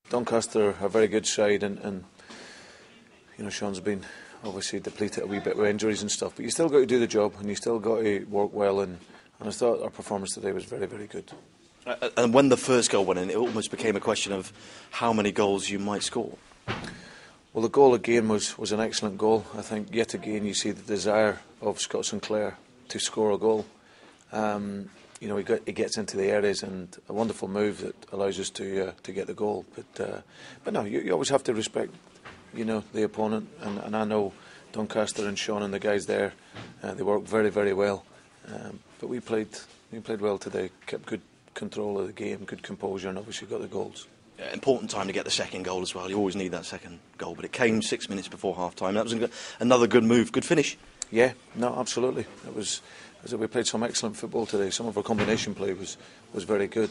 Doncaster are a very good side, and you know, Sean's been obviously depleted a wee bit with injuries and stuff, but you still got to do the job and you still got to work well, and I thought our performance today was very, very good. And when the first goal went in, it almost became a question of how many goals you might score. Well, the goal again was an excellent goal. I think yet again you see the desire of Scott Sinclair to score a goal. You know, he gets into the areas, and a wonderful move that allows us to get the goal. But no, you always have to respect, you know, the opponent, and I know Doncaster and Sean and the guys there, they work very, very well. But we played well today, kept good control of the game, good composure, and obviously got the goals. Yeah, important time to get the second goal as well. You always need that second goal, but it came 6 minutes before half time. That was another good move, good finish. Yeah, no, absolutely. It was. We played some excellent football today. Some of our combination play was very good,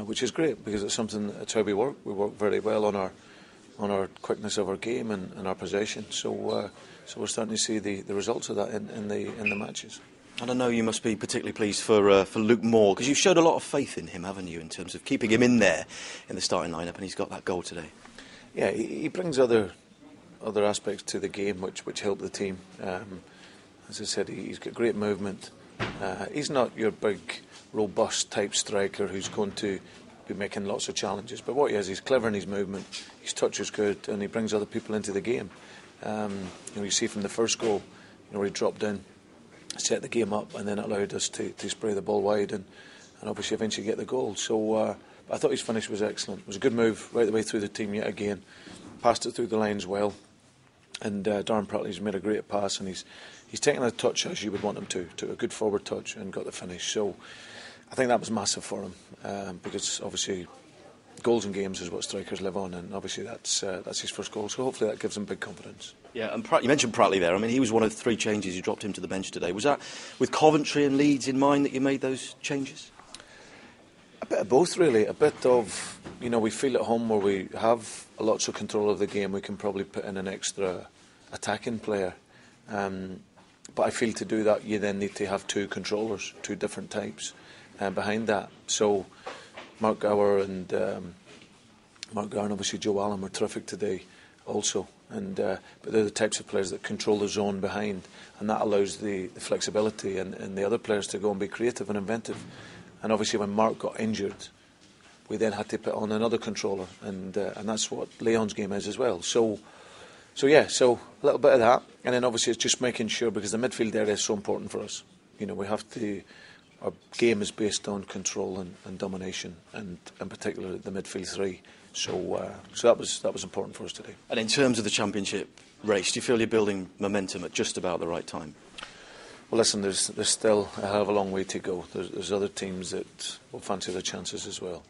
which is great because it's something. It's how we work. We work very well on our quickness of our game and our possession. So we're starting to see the results of that in the matches. And I know you must be particularly pleased for Luke Moore, because you've showed a lot of faith in him, haven't you, in terms of keeping him in there in the starting lineup, and he's got that goal today. Yeah, he brings other aspects to the game which help the team. As I said, he's got great movement. He's not your big, robust type striker who's going to be making lots of challenges. But what he is, he's clever in his movement, his touch is good, and he brings other people into the game. You see from the first goal, where he dropped in, set the game up, and then it allowed us to spray the ball wide and obviously eventually get the goal. So I thought his finish was excellent. It was a good move right the way through the team yet again. Passed it through the lines well. And Darren Pratley's made a great pass, and he's taken a touch as you would want him to a good forward touch, and got the finish. So I think that was massive for him, because obviously goals in games is what strikers live on, and obviously that's his first goal. So hopefully that gives him big confidence. Yeah, and you mentioned Pratley there. I mean, he was one of the 3 changes you dropped him to the bench today. Was that with Coventry and Leeds in mind that you made those changes? A bit of both, really. A bit of, we feel at home where we have lots of control of the game, we can probably put in an extra attacking player. But I feel to do that, you then need to have 2 controllers, 2 different types behind that. So Mark Gower and obviously Joe Allen were terrific today also. But they're the types of players that control the zone behind, and that allows the flexibility and the other players to go and be creative and inventive. And obviously when Mark got injured, we then had to put on another controller, and that's what Leon's game is as well. So a little bit of that, and then obviously it's just making sure, because the midfield area is so important for us. We have to. Our game is based on control and domination, and in particular the midfield 3. So that was important for us today. And in terms of the championship race, do you feel you're building momentum at just about the right time? Well, listen, there's still a hell of a long way to go. There's other teams that will fancy their chances as well.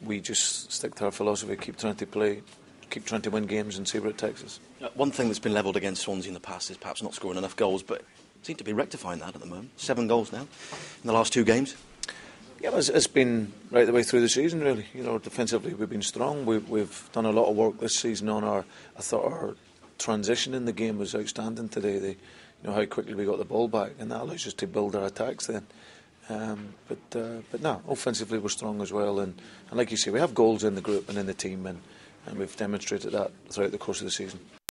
We just stick to our philosophy, keep trying to play, keep trying to win games, and see where it takes us. One thing that's been levelled against Swansea in the past is perhaps not scoring enough goals, but seem to be rectifying that at the moment. 7 goals now in the last 2 games. Yeah, it's been right the way through the season, really. Defensively we've been strong. We've done a lot of work this season on I thought our transition in the game was outstanding today. How quickly we got the ball back, and that allows us to build our attacks then. But no, offensively we're strong as well, and like you say, we have goals in the group and in the team, and we've demonstrated that throughout the course of the season.